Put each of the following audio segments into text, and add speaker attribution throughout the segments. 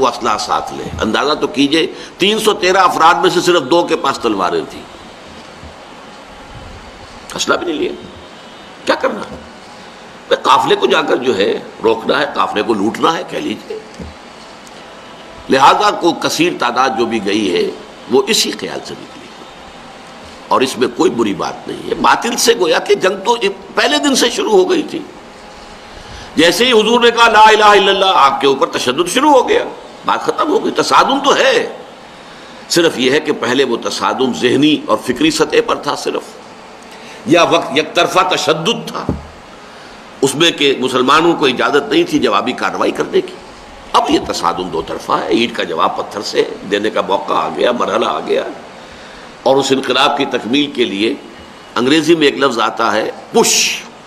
Speaker 1: وہ اسلحہ ساتھ لے. اندازہ تو کیجئے 313 افراد میں سے صرف 2 کے پاس تلواریں تھیں، اسلحہ بھی نہیں لیا. کیا کرنا؟ قافلے کو جا کر جو ہے روکنا ہے، قافلے کو لوٹنا ہے، کہہ لیجیے. لہذا کو کثیر تعداد جو بھی گئی ہے وہ اسی خیال سے نکلی، اور اس میں کوئی بری بات نہیں ہے. باطل سے گویا کہ جنگ تو پہلے دن سے شروع ہو گئی تھی. جیسے ہی حضور نے کہا لا الہ الا اللہ، آپ کے اوپر تشدد شروع ہو گیا، بات ختم ہو گئی. تصادم تو ہے، صرف یہ ہے کہ پہلے وہ تصادم ذہنی اور فکری سطح پر تھا صرف، یا وقت یک طرفہ تشدد تھا، اس میں کہ مسلمانوں کو اجازت نہیں تھی جوابی کارروائی کرنے کی. اب یہ تصادم 2 طرفہ ہے، اینٹ کا جواب پتھر سے دینے کا موقع آ گیا، مرحلہ آ گیا. اور اس انقلاب کی تکمیل کے لیے انگریزی میں ایک لفظ آتا ہے پش.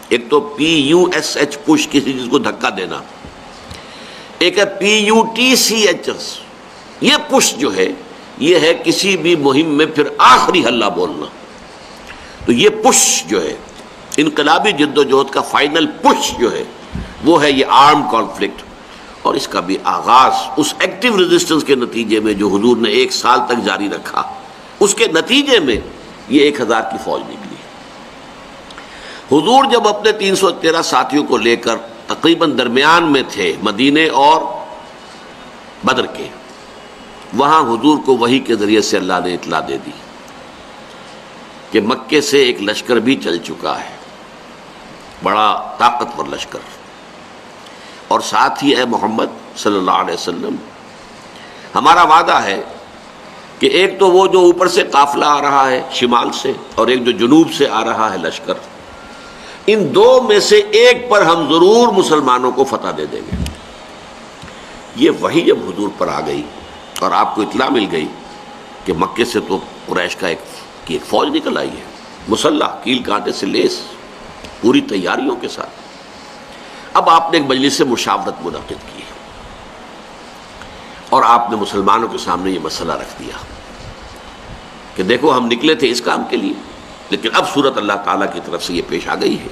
Speaker 1: ایک تو PUSH پش، کسی چیز کو دھکا دینا، ایک ہے PUTCH. یہ پش جو ہے یہ ہے کسی بھی مہم میں پھر آخری حلہ بولنا. تو یہ پش جو ہے انقلابی جد و جہد کا فائنل پش جو ہے وہ ہے یہ آرم کانفلکٹ. اور اس کا بھی آغاز اس ایکٹیو ریزسٹنس کے نتیجے میں جو حضور نے 1 سال تک جاری رکھا، اس کے نتیجے میں یہ 1000 کی فوج نکلی. حضور جب اپنے 313 ساتھیوں کو لے کر تقریباً درمیان میں تھے مدینے اور بدر کے، وہاں حضور کو وحی کے ذریعے سے اللہ نے اطلاع دے دی کہ مکے سے ایک لشکر بھی چل چکا ہے، بڑا طاقتور لشکر. اور ساتھ ہی اے محمد صلی اللہ علیہ وسلم، ہمارا وعدہ ہے کہ ایک تو وہ جو اوپر سے قافلہ آ رہا ہے شمال سے، اور ایک جو جنوب سے آ رہا ہے لشکر، ان 2 میں سے ایک پر ہم ضرور مسلمانوں کو فتح دے دیں گے. یہ وحی جب حضور پر آ گئی اور آپ کو اطلاع مل گئی کہ مکے سے تو قریش کا ایک فوج نکل آئی ہے، مسلح، کیل کانٹے سے لیس، پوری تیاریوں کے ساتھ. اب آپ نے ایک مجلس سے مشاورت منعقد کی اور آپ نے مسلمانوں کے سامنے یہ مسئلہ رکھ دیا کہ دیکھو ہم نکلے تھے اس کام کے لیے، لیکن اب صورت اللہ تعالیٰ کی طرف سے یہ پیش آ گئی ہے،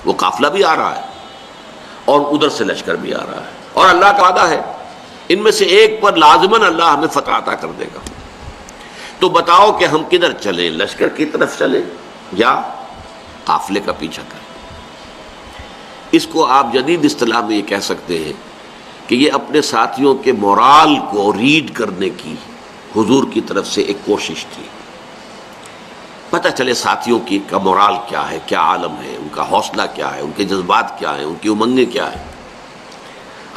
Speaker 1: وہ قافلہ بھی آ رہا ہے اور ادھر سے لشکر بھی آ رہا ہے، اور اللہ کا وعدہ ہے ان میں سے ایک پر لازماً اللہ ہمیں فتح عطا کر دے گا. تو بتاؤ کہ ہم کدھر چلیں، لشکر کی طرف چلیں یا قافلے کا پیچھا کریں؟ اس کو آپ جدید اصطلاح میں یہ کہہ سکتے ہیں کہ یہ اپنے ساتھیوں کے مورال کو ریڈ کرنے کی حضور کی طرف سے ایک کوشش تھی. پتہ چلے ساتھیوں کا مورال کیا ہے، کیا عالم ہے، ان کا حوصلہ کیا ہے، ان کے جذبات کیا ہیں، ان کی امنگیں کیا ہیں.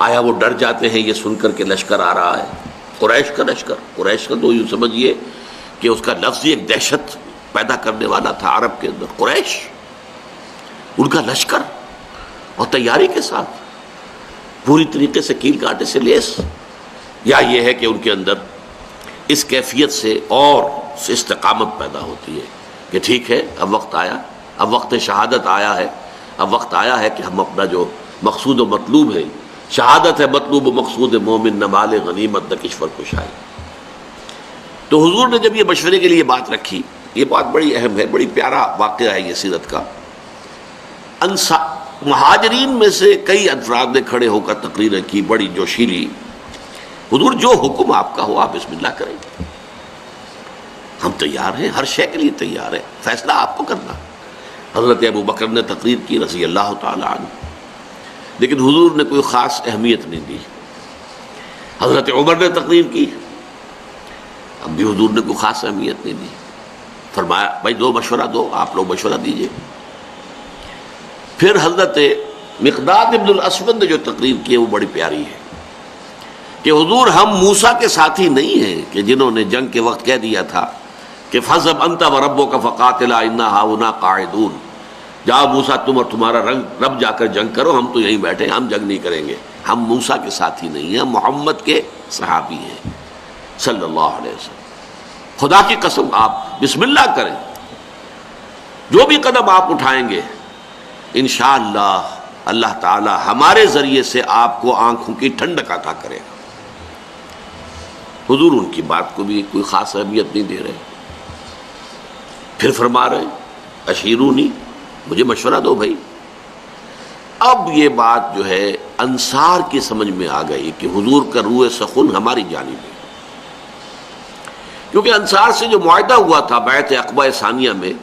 Speaker 1: آیا وہ ڈر جاتے ہیں یہ سن کر کے لشکر آ رہا ہے، قریش کا لشکر؟ قریش کا تو یوں سمجھیے کہ اس کا لفظ ہی ایک دہشت پیدا کرنے والا تھا عرب کے اندر. قریش، ان کا لشکر اور تیاری کے ساتھ پوری طریقے سے کیل کانٹے سے لیس، یا یہ ہے کہ ان کے اندر اس کیفیت سے اور استقامت پیدا ہوتی ہے کہ ٹھیک ہے اب وقت آیا، اب وقت شہادت آیا ہے، اب وقت آیا ہے کہ ہم اپنا جو مقصود و مطلوب ہے، شہادت ہے مطلوب و مقصود مومن، نہ مال غنیمت نہ کشور کشائی. تو حضور نے جب یہ مشورے کے لیے بات رکھی، یہ بات بڑی اہم ہے، بڑی پیارا واقعہ ہے یہ سیرت کا. مہاجرین میں سے کئی افراد نے کھڑے ہو کر تقریریں کی بڑی جوشیلی. حضور جو حکم آپ کا ہو آپ بسم اللہ کریں، ہم تیار ہیں، ہر شے کے لیے تیار ہیں، فیصلہ آپ کو کرنا. حضرت ابو بکر نے تقریر کی رضی اللہ تعالی عنہ، لیکن حضور نے کوئی خاص اہمیت نہیں دی. حضرت عمر نے تقریر کی، اب بھی حضور نے کوئی خاص اہمیت نہیں دی. فرمایا بھائی دو مشورہ دو، آپ لوگ مشورہ دیجئے. پھر حضرت مقداد ابن الاسود نے جو تقریر کی ہے وہ بڑی پیاری ہے کہ حضور ہم موسیٰ کے ساتھی نہیں ہیں کہ جنہوں نے جنگ کے وقت کہہ دیا تھا کہ فَاذْهَبْ أَنْتَ وَرَبُّكَ فَقَاتِلَا إِنَّا هَاهُنَا قَاعِدُونَ، جاؤ موسیٰ تم اور تمہارا رب جا کر جنگ کرو، ہم تو یہیں بیٹھے، ہم جنگ نہیں کریں گے. ہم موسیٰ کے ساتھی نہیں ہیں، ہم محمد کے صحابی ہیں صلی اللہ علیہ وسلم. خدا کی قسم آپ بسم اللہ کریں، جو بھی قدم آپ اٹھائیں گے انشاءاللہ اللہ تعالی ہمارے ذریعے سے آپ کو آنکھوں کی ٹھنڈک عطا کرے گا. حضور ان کی بات کو بھی کوئی خاص اہمیت نہیں دے رہے. پھر فرما رہے اشیرونی، مجھے مشورہ دو بھائی. اب یہ بات جو ہے انصار کی سمجھ میں آ گئی کہ حضور کا روح سخن ہماری جانب ہے، کیونکہ انصار سے جو معاہدہ ہوا تھا بیعت عقبہ ثانیہ میں،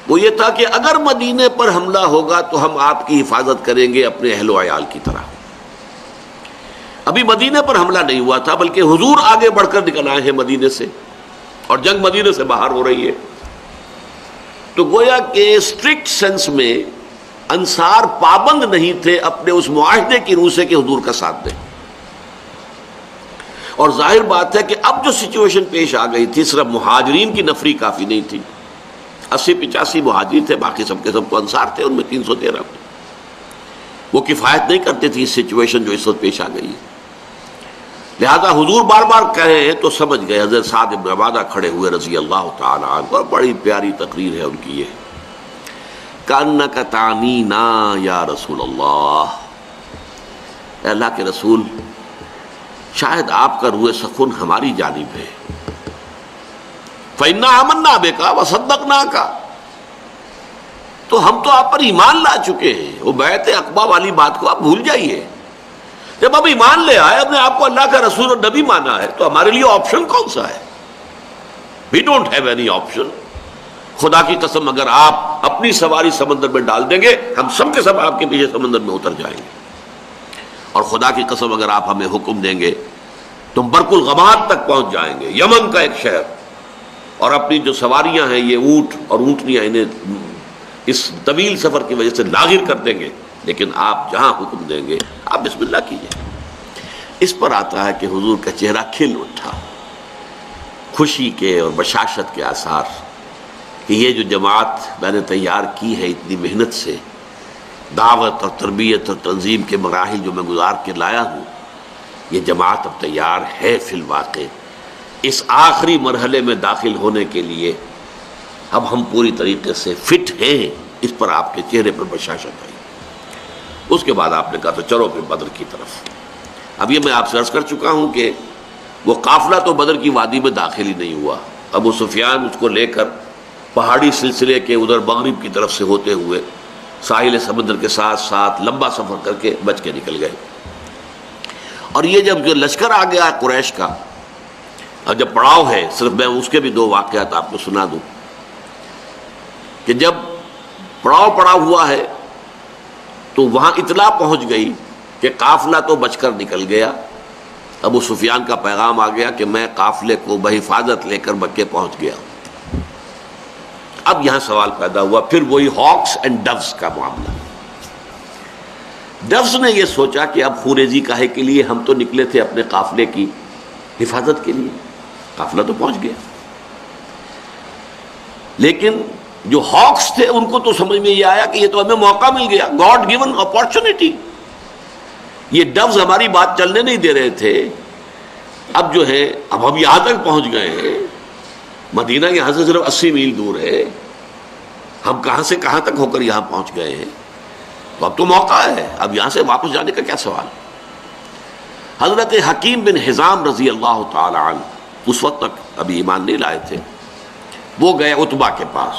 Speaker 1: وہ یہ تھا کہ اگر مدینے پر حملہ ہوگا تو ہم آپ کی حفاظت کریں گے اپنے اہل و عیال کی طرح۔ ابھی مدینے پر حملہ نہیں ہوا تھا، بلکہ حضور آگے بڑھ کر نکل آئے ہیں مدینے سے، اور جنگ مدینے سے باہر ہو رہی ہے۔ تو گویا کہ اسٹرکٹ سینس میں انصار پابند نہیں تھے اپنے اس معاہدے کی روح سے کہ حضور کا ساتھ دیں، اور ظاہر بات ہے کہ اب جو سچویشن پیش آ گئی تھی، صرف مہاجرین کی نفری کافی نہیں تھی، 80-85 مہاجرین تھے، باقی سب کے سب تو انصار تھے، ان میں 313 وہ کفایت نہیں کرتے تھے اس سچویشن جو اس وقت پیش آ گئی ہے۔ لہذا حضور بار بار کہے ہیں تو سمجھ گئے۔ حضرت سعد بن عبادہ کھڑے ہوئے رضی اللہ تعالی عنہ، بڑی پیاری تقریر ہے ان کی یہ، کأنک تعنینا یا رسول اللہ، اے اللہ کے رسول شاید آپ کا روح سخن ہماری جانب ہے، فإنا آمنا بک وصدقناک، تو ہم تو آپ پر ایمان لا چکے ہیں، وہ بیعت عقبہ والی بات کو آپ بھول جائیے۔ جب اب ایمان لے آئے، اپنے آپ کو اللہ کا رسول اور نبی مانا ہے، تو ہمارے لیے آپشن کون سا ہے؟ We don't have any option. خدا کی قسم اگر آپ اپنی سواری سمندر میں ڈال دیں گے، ہم سب کے سب آپ کے پیچھے سمندر میں اتر جائیں گے، اور خدا کی قسم اگر آپ ہمیں حکم دیں گے تو برق الغماد تک پہنچ جائیں گے، یمن کا ایک شہر، اور اپنی جو سواریاں ہیں یہ اونٹ اور اونٹنیاں، انہیں اس طویل سفر کی وجہ سے لاغر کر دیں گے، لیکن آپ جہاں حکم دیں گے آپ بسم اللہ کیجیے۔ اس پر آتا ہے کہ حضور کا چہرہ کھل اٹھا، خوشی کے اور بشاشت کے آثار، کہ یہ جو جماعت میں نے تیار کی ہے اتنی محنت سے، دعوت اور تربیت اور تنظیم کے مراحل جو میں گزار کے لایا ہوں، یہ جماعت اب تیار ہے فی الواقع اس آخری مرحلے میں داخل ہونے کے لیے، اب ہم پوری طریقے سے فٹ ہیں۔ اس پر آپ کے چہرے پر بشاشت آئی۔ اس کے بعد آپ نے کہا تو چلو پھر بدر کی طرف۔ اب یہ میں آپ سے عرض کر چکا ہوں کہ وہ قافلہ تو بدر کی وادی میں داخل ہی نہیں ہوا، ابو سفیان اس کو لے کر پہاڑی سلسلے کے ادھر مغرب کی طرف سے ہوتے ہوئے ساحل سمندر کے ساتھ ساتھ لمبا سفر کر کے بچ کے نکل گئے۔ اور یہ جب جو لشکر آ گیا قریش کا، اور جب پڑاؤ ہے، صرف میں اس کے بھی 2 واقعات آپ کو سنا دوں کہ جب پڑاؤ پڑا ہوا ہے تو وہاں اطلاع پہنچ گئی کہ قافلہ تو بچ کر نکل گیا۔ ابو سفیان کا پیغام آ گیا کہ میں قافلے کو بحفاظت لے کر مکے پہنچ گیا۔ اب یہاں سوال پیدا ہوا، پھر وہی ہاکس اینڈ ڈوز کا معاملہ۔ ڈوز نے یہ سوچا کہ اب خوریزی کاہے کے لیے، ہم تو نکلے تھے اپنے قافلے کی حفاظت کے لیے، قافلہ تو پہنچ گیا۔ لیکن جو ہاکس تھے ان کو تو سمجھ میں یہ آیا کہ یہ تو ہمیں موقع مل گیا، گاڈ گیون اپارچونٹی، یہ ڈوز ہماری بات چلنے نہیں دے رہے تھے، اب جو ہے اب ہم یہاں تک پہنچ گئے ہیں، مدینہ یہاں سے صرف 80 میل دور ہے، ہم کہاں سے کہاں تک ہو کر یہاں پہنچ گئے ہیں، تو اب تو موقع ہے، اب یہاں سے واپس جانے کا کیا سوال۔ حضرت حکیم بن حزام رضی اللہ تعالی عنہ اس وقت تک ابھی ایمان نہیں لائے تھے، وہ گئے عتبہ کے پاس۔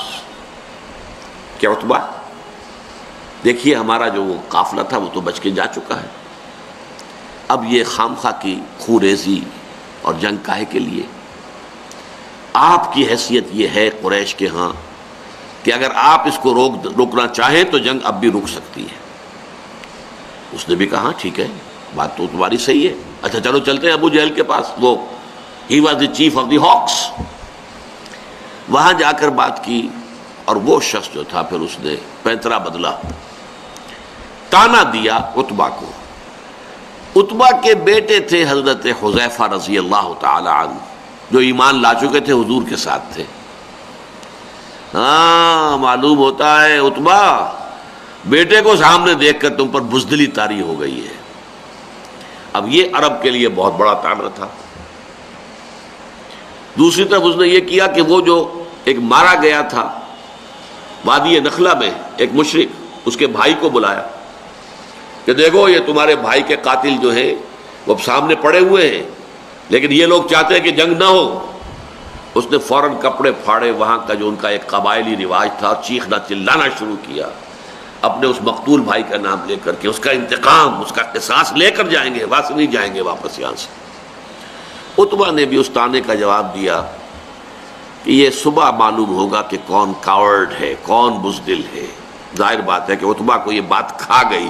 Speaker 1: کیا عتبہ؟ دیکھیے ہمارا جو وہ قافلہ تھا وہ تو بچ کے جا چکا ہے، اب یہ خامخواہ کی خوریزی اور جنگ کاہے کے لیے؟ آپ کی حیثیت یہ ہے قریش کے ہاں کہ اگر آپ اس کو روکنا چاہیں تو جنگ اب بھی رک سکتی ہے۔ اس نے بھی کہا ٹھیک ہے، بات تو تمہاری صحیح ہے، اچھا چلو چلتے ہیں ابو جہل کے پاس، وہ he was the chief of the ہاکس۔ وہاں جا کر بات کی، اور وہ شخص جو تھا پھر اس نے پینترا بدلا، تانا دیا عتبہ کو۔ عتبہ کے بیٹے تھے حضرت حذیفہ رضی اللہ تعالی عنہ، جو ایمان لا چکے تھے، حضور کے ساتھ تھے۔ ہاں معلوم ہوتا ہے عتبہ بیٹے کو سامنے دیکھ کر تم پر بزدلی طاری ہو گئی ہے۔ اب یہ عرب کے لیے بہت بڑا تانا تھا۔ دوسری طرف اس نے یہ کیا کہ وہ جو ایک مارا گیا تھا وادی نخلہ میں ایک مشرک، اس کے بھائی کو بلایا کہ دیکھو یہ تمہارے بھائی کے قاتل جو ہیں وہ اب سامنے پڑے ہوئے ہیں، لیکن یہ لوگ چاہتے ہیں کہ جنگ نہ ہو۔ اس نے فوراً کپڑے پھاڑے، وہاں کا جو ان کا ایک قبائلی رواج تھا، چیخنا چلانا شروع کیا، اپنے اس مقتول بھائی کا نام لے کر کے اس کا انتقام، اس کا قصاص لے کر جائیں گے، وہاں سے نہیں جائیں گے واپس یہاں سے۔ عتبہ نے بھی اس طعنے کا جواب دیا کہ یہ صبح معلوم ہوگا کہ کون کاورڈ ہے، کون بزدل ہے۔ ظاہر بات ہے کہ عتبہ کو یہ بات کھا گئی،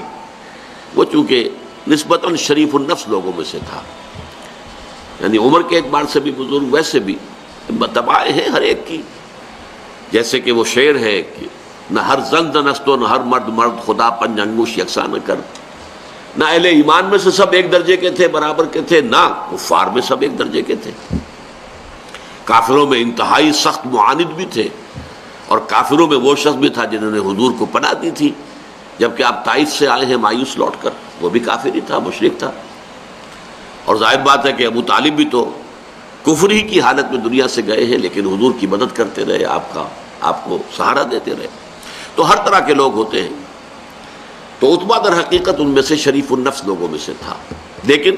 Speaker 1: وہ چونکہ نسبتاً شریف النفس لوگوں میں سے تھا، یعنی عمر کے اعتبار سے بھی بزرگ، ویسے بھی تباہیں ہیں ہر ایک کی، جیسے کہ وہ شعر ہے کہ نہ ہر زن زنست و نہ ہر مرد مرد، خدا پنج انگوش یکساں نہ کر۔ نہ اہل ایمان میں سے سب ایک درجے کے تھے، برابر کے تھے، نہ کفار میں سب ایک درجے کے تھے۔ کافروں میں انتہائی سخت معاند بھی تھے، اور کافروں میں وہ شخص بھی تھا جنہوں نے حضور کو پناہ دی تھی، جبکہ آپ طائف سے آئے ہیں مایوس لوٹ کر، وہ بھی کافر ہی تھا، مشرک تھا۔ اور ظاہر بات ہے کہ ابو طالب بھی تو کفر ہی کی حالت میں دنیا سے گئے ہیں، لیکن حضور کی مدد کرتے رہے، آپ کو سہارا دیتے رہے۔ تو ہر طرح کے لوگ ہوتے ہیں۔ تو عتبہ در حقیقت ان میں سے شریف النفس لوگوں میں سے تھا، لیکن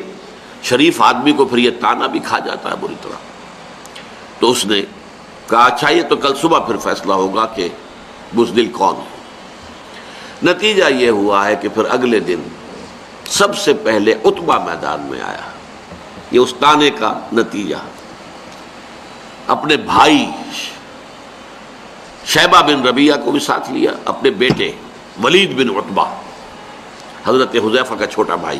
Speaker 1: شریف آدمی کو پھر یہ تانا بھی کھا جاتا ہے بری طرح۔ تو اس نے کہا اچھا یہ تو کل صبح پھر فیصلہ ہوگا کہ بزدل کون ہے۔ نتیجہ یہ ہوا ہے کہ پھر اگلے دن سب سے پہلے عتبہ میدان میں آیا۔ یہ اس تانے کا نتیجہ، اپنے بھائی شیبہ بن ربیعہ کو بھی ساتھ لیا، اپنے بیٹے ولید بن عتبہ، حضرت حذیفہ کا چھوٹا بھائی۔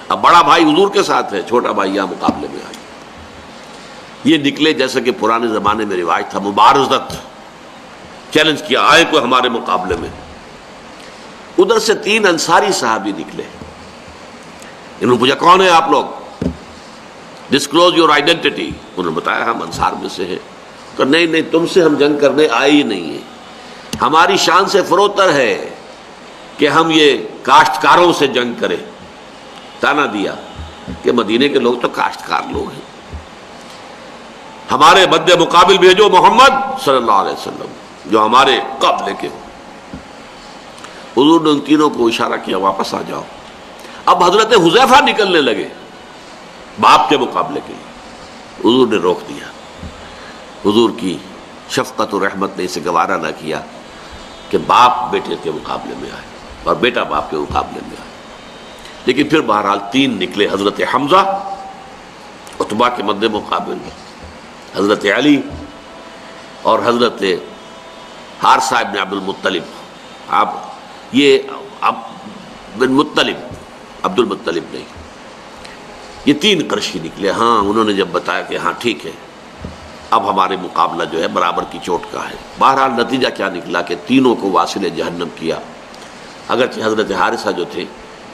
Speaker 1: اب بڑا بھائی حضور کے ساتھ ہے، چھوٹا بھائی یہاں مقابلے میں آیا۔ یہ نکلے جیسے کہ پرانے زمانے میں رواج تھا، مبارزت، چیلنج کیا، آئے کوئی ہمارے مقابلے میں۔ ادھر سے 3 انصاری صحابی نکلے، انہوں نے پوچھا کون ہے آپ لوگ، ڈسکلوز یور آئیڈینٹی۔ انہوں نے بتایا ہم انصار میں سے ہیں۔ کہ نہیں تم سے ہم جنگ کرنے آئے ہی نہیں ہیں، ہماری شان سے فروتر ہے کہ ہم یہ کاشتکاروں سے جنگ کریں۔ تانا دیا کہ مدینے کے لوگ تو کاشتکار لوگ ہیں، ہمارے مد مقابل بھیجو محمد صلی اللہ علیہ وسلم جو ہمارے قابلے کے ہو۔ حضور نے ان تینوں کو اشارہ کیا واپس آ جاؤ۔ اب حضرت حذیفہ نکلنے لگے باپ کے مقابلے کے لیے، حضور نے روک دیا۔ حضور کی شفقت و رحمت نے اسے گوارا نہ کیا کہ باپ بیٹے کے مقابلے میں آئے اور بیٹا باپ کے مقابلے میں آئے۔ لیکن پھر بہرحال 3 نکلے، حضرت حمزہ عتبہ کے مد مقابل، حضرت علی اور حضرت حارثہ ابن عبد المطلب۔ آپ یہ بن مطلب، عبد المطلب نہیں، یہ 3 قرشی نکلے۔ ہاں انہوں نے جب بتایا کہ ہاں ٹھیک ہے اب ہمارے مقابلہ جو ہے برابر کی چوٹ کا ہے۔ بہرحال نتیجہ کیا نکلا کہ تینوں کو واصل جہنم کیا۔ اگرچہ حضرت حارثہ جو تھے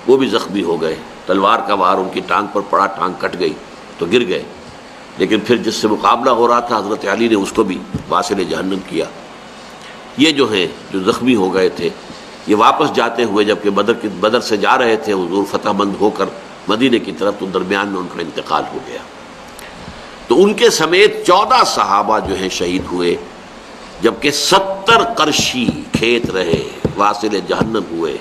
Speaker 1: وہ بھی زخمی ہو گئے، تلوار کا وار ان کی ٹانگ پر پڑا، ٹانگ کٹ گئی تو گر گئے، لیکن پھر جس سے مقابلہ ہو رہا تھا حضرت علی نے اس کو بھی واصل جہنم کیا۔ یہ جو ہیں جو زخمی ہو گئے تھے، یہ واپس جاتے ہوئے جبکہ بدر سے جا رہے تھے حضور فتح مند ہو کر مدینے کی طرف، تو درمیان میں ان کا انتقال ہو گیا۔ تو ان کے سمیت 14 صحابہ جو ہیں شہید ہوئے، جبکہ 70 قرشی کھیت رہے، واصل جہنم ہوئے۔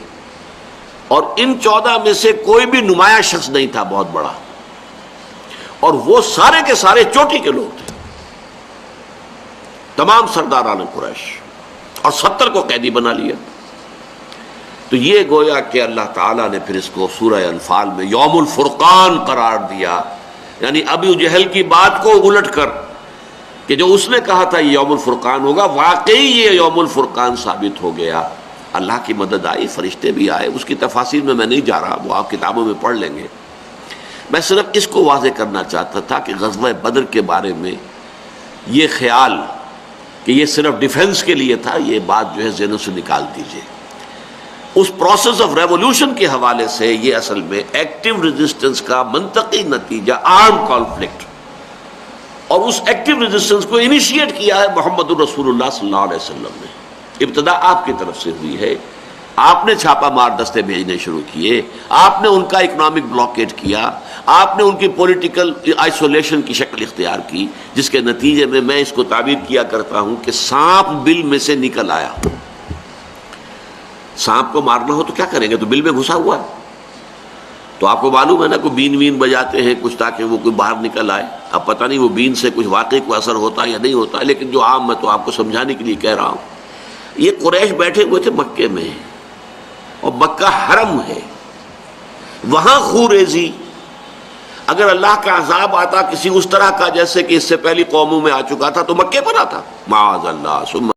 Speaker 1: اور ان 14 میں سے کوئی بھی نمایاں شخص نہیں تھا بہت بڑا، اور وہ سارے کے سارے چوٹی کے لوگ تھے، تمام سرداران قریش، اور 70 کو قیدی بنا لیا۔ تو یہ گویا کہ اللہ تعالیٰ نے پھر اس کو سورہ انفال میں یوم الفرقان قرار دیا، یعنی ابو جہل کی بات کو الٹ کر کہ جو اس نے کہا تھا یہ یوم الفرقان ہوگا، واقعی یہ یوم الفرقان ثابت ہو گیا۔ اللہ کی مدد آئی، فرشتے بھی آئے، اس کی تفاصیل میں نہیں جا رہا، وہ آپ کتابوں میں پڑھ لیں گے۔ میں صرف اس کو واضح کرنا چاہتا تھا کہ غزوہ بدر کے بارے میں یہ خیال کہ یہ صرف ڈیفنس کے لیے تھا، یہ بات جو ہے ذہنوں سے نکال دیجئے۔ اس پروسیس آف ریولوشن کے حوالے سے یہ اصل میں ایکٹیو ریزسٹنس کا منطقی نتیجہ، آرم کانفلکٹ، اور اس ایکٹیو ریزسٹنس کو انیشیٹ کیا ہے محمد الرسول اللہ صلی اللہ علیہ وسلم نے۔ ابتدا آپ کی طرف سے ہوئی ہے، آپ نے چھاپا مار دستے بھیجنے شروع کیے، آپ نے ان کا اکنامک بلاکیٹ کیا، آپ نے ان کی پولیٹیکل آئسولیشن کی شکل اختیار کی، جس کے نتیجے میں میں اس کو تعبیر کیا کرتا ہوں کہ سانپ بل میں سے نکل آیا۔ سانپ کو مارنا ہو تو کیا کریں گے، تو بل میں گھسا ہوا ہے، تو آپ کو معلوم ہے نا، کوئی بین وین بجاتے ہیں کچھ تاکہ وہ کوئی باہر نکل آئے۔ اب پتہ نہیں وہ بین سے کچھ واقعی کوئی اثر ہوتا ہے یا نہیں ہوتا ہے، لیکن جو عام میں تو آپ کو سمجھانے کے لیے کہہ رہا ہوں۔ یہ قریش بیٹھے ہوئے تھے مکے میں، اور مکہ حرم ہے، وہاں خوریزی، اگر اللہ کا عذاب آتا کسی اس طرح کا جیسے کہ اس سے پہلی قوموں میں آ چکا تھا تو مکے پر آتا، معاذ اللہ،